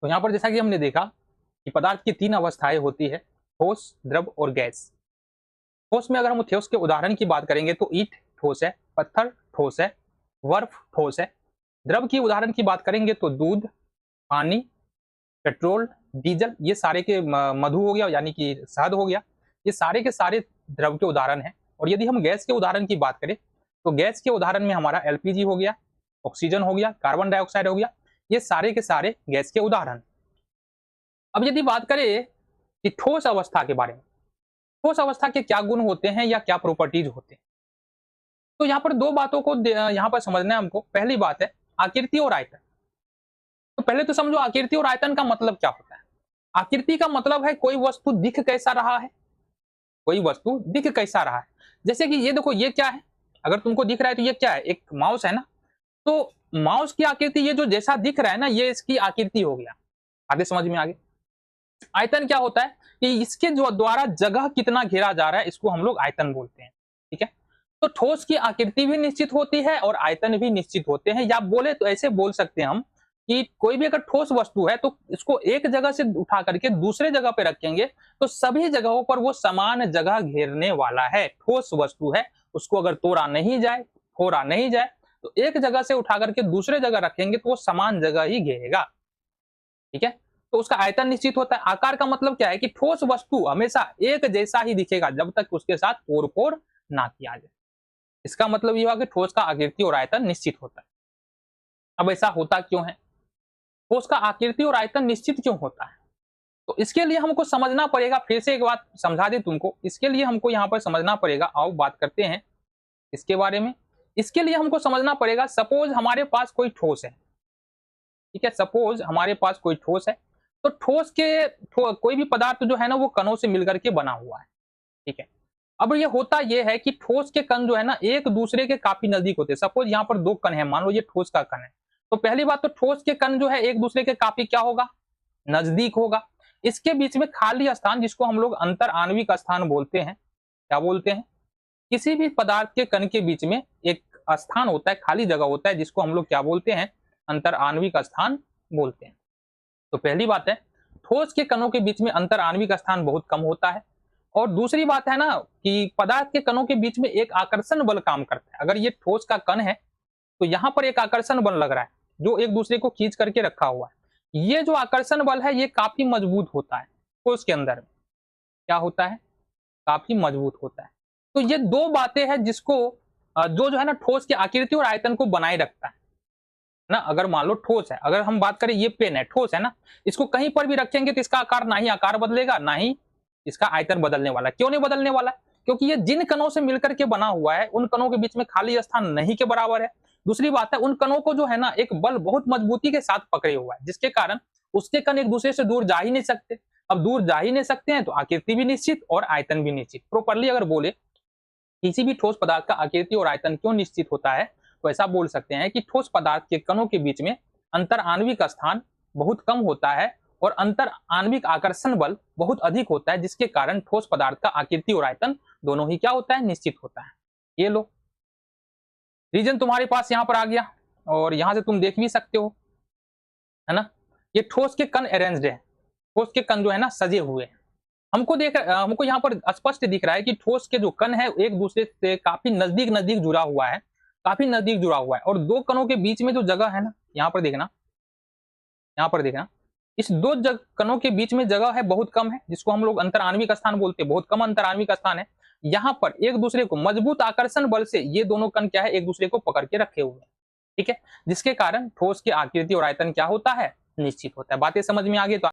तो यहाँ पर जैसा कि हमने देखा कि पदार्थ की 3 अवस्थाएं होती है, ठोस, द्रव और गैस। ठोस में अगर हम ठोस के उदाहरण की बात करेंगे तो ईंट ठोस है, पत्थर ठोस है, बर्फ ठोस है। द्रव की उदाहरण की बात करेंगे तो दूध, पानी, पेट्रोल, डीजल, ये सारे के मधु हो गया यानी कि शहद हो गया, ये सारे के सारे द्रव के उदाहरण हैं। और यदि हम गैस के उदाहरण की बात करें तो गैस के उदाहरण में हमारा एलपीजी हो गया, ऑक्सीजन हो गया, कार्बन डाइऑक्साइड हो गया, ये सारे के सारे गैस के उदाहरण। अब यदि बात करें कि ठोस अवस्था के बारे में, ठोस अवस्था के क्या गुण होते हैं या क्या प्रॉपर्टीज होते हैं, तो यहाँ पर दो बातों को यहाँ पर समझना है हमको। पहली बात है आकृति और आयतन। तो पहले तो समझो आकृति और आयतन का मतलब क्या होता है। आकृति का मतलब है कोई वस्तु दिख कैसा रहा है, कोई वस्तु दिख कैसा रहा है। जैसे कि ये देखो, ये क्या है, अगर तुमको दिख रहा है तो ये क्या है, एक माउस है ना। तो माउस की आकृति, ये जो जैसा दिख रहा है ना, ये इसकी आकृति हो गया। आगे समझ में आगे। आयतन क्या होता है कि इसके जो द्वारा जगह कितना घेरा जा रहा है, इसको हम लोग आयतन बोलते हैं। ठीक है, तो ठोस की आकृति भी निश्चित होती है और आयतन भी निश्चित होते हैं। या बोले तो ऐसे बोल सकते हैं हम कि कोई भी अगर ठोस वस्तु है तो इसको एक जगह से उठा करके दूसरे जगह पे रखेंगे तो सभी जगहों पर वो समान जगह घेरने वाला है। ठोस वस्तु है, उसको अगर तोड़ा नहीं जाए, फोड़ा नहीं जाए, तो एक जगह से उठा करके दूसरे जगह रखेंगे तो वो समान जगह ही घेरेगा। ठीक है, तो उसका आयतन निश्चित होता है। आकार का मतलब क्या है कि ठोस वस्तु हमेशा एक जैसा ही दिखेगा जब तक उसके साथ पोर ना किया जाए। इसका मतलब ये हुआ कि ठोस का आकृति और आयतन निश्चित होता है। अब ऐसा होता क्यों है, ठोस का आकृति और आयतन निश्चित क्यों होता है, तो इसके लिए हमको समझना पड़ेगा। फिर से एक बात समझा दे तुमको, इसके लिए हमको यहाँ पर समझना पड़ेगा। आओ बात करते हैं इसके बारे में। इसके लिए हमको समझना पड़ेगा, सपोज हमारे पास कोई ठोस है। ठीक है, सपोज हमारे पास कोई ठोस है, तो ठोस के कोई भी पदार्थ जो है ना वो कणों से मिलकर के बना हुआ है। ठीक है, अब ये होता ये है कि ठोस के कण जो है ना एक दूसरे के काफी नजदीक होते हैं। सपोज यहाँ पर दो कण है, मान लो ये ठोस का कण है, तो पहली बात तो ठोस के कण जो है एक दूसरे के काफी क्या होगा, नजदीक होगा। इसके बीच में खाली स्थान, जिसको हम लोग अंतर आणविक स्थान बोलते हैं। क्या बोलते हैं, किसी भी पदार्थ के कण के बीच में एक स्थान होता है, खाली जगह होता है, जिसको हम लोग क्या बोलते हैं, अंतर आणविक स्थान बोलते हैं। तो पहली बात है ठोस के कणों के बीच में अंतर आणविक स्थान बहुत कम होता है। और दूसरी बात है ना कि पदार्थ के कणों के बीच में एक आकर्षण बल काम करता है। अगर ये ठोस का कण है तो यहाँ पर एक आकर्षण बल लग रहा है जो एक दूसरे को खींच करके रखा हुआ है। ये जो आकर्षण बल है ये काफी मजबूत होता है, ठोस के अंदर क्या होता है, काफी मजबूत होता है। तो ये दो बातें हैं जिसको जो है ना ठोस की आकृति और आयतन को बनाए रखता है ना। अगर मान लो ठोस है, अगर हम बात करें ये पेन है, ठोस है ना, इसको कहीं पर भी रखेंगे तो इसका आकार ना ही आकार बदलेगा ना ही इसका आयतन बदलने वाला। क्यों नहीं बदलने वाला, क्योंकि ये जिन कणों से मिलकर के बना हुआ है उन कणों के बीच में खाली स्थान नहीं के बराबर है। दूसरी बात है उन कणों को जो है ना एक बल बहुत मजबूती के साथ पकड़े हुआ है, जिसके कारण उसके कण एक दूसरे से दूर जा ही नहीं सकते। अब दूर जा ही नहीं सकते हैं तो आकृति भी निश्चित और आयतन भी निश्चित। प्रॉपरली अगर बोले किसी भी ठोस पदार्थ का आकृति और आयतन क्यों निश्चित होता है, तो ऐसा बोल सकते हैं कि ठोस पदार्थ के कणों के बीच में अंतर आणविक स्थान बहुत कम होता है और अंतर आणविक आकर्षण बल बहुत अधिक होता है, जिसके कारण ठोस पदार्थ का आकृति और आयतन दोनों ही क्या होता है, निश्चित होता है। ये लो रीजन तुम्हारे पास यहाँ पर आ गया और यहाँ से तुम देख भी सकते हो, है ना। ये ठोस के कण अरेंज्ड है, ठोस के कण जो है ना सजे हुए हैं। हमको यहाँ पर स्पष्ट दिख रहा है कि ठोस के जो कण है एक दूसरे से काफी नजदीक नजदीक जुड़ा हुआ है, काफी नजदीक जुड़ा हुआ है। और दो कणों के बीच में जो जगह है ना, यहाँ पर देखना, यहाँ पर देखना, इस दो कणों के बीच में जगह है बहुत कम है, जिसको हम लोग अंतर आणविक स्थान बोलते हैं। बहुत कम अंतर आणविक स्थान है। यहाँ पर एक दूसरे को मजबूत आकर्षण बल से ये दोनों कण क्या है, एक दूसरे को पकड़ के रखे हुए हैं। ठीक है, जिसके कारण ठोस की आकृति और आयतन क्या होता है, निश्चित होता है। बातें समझ में आ गई तो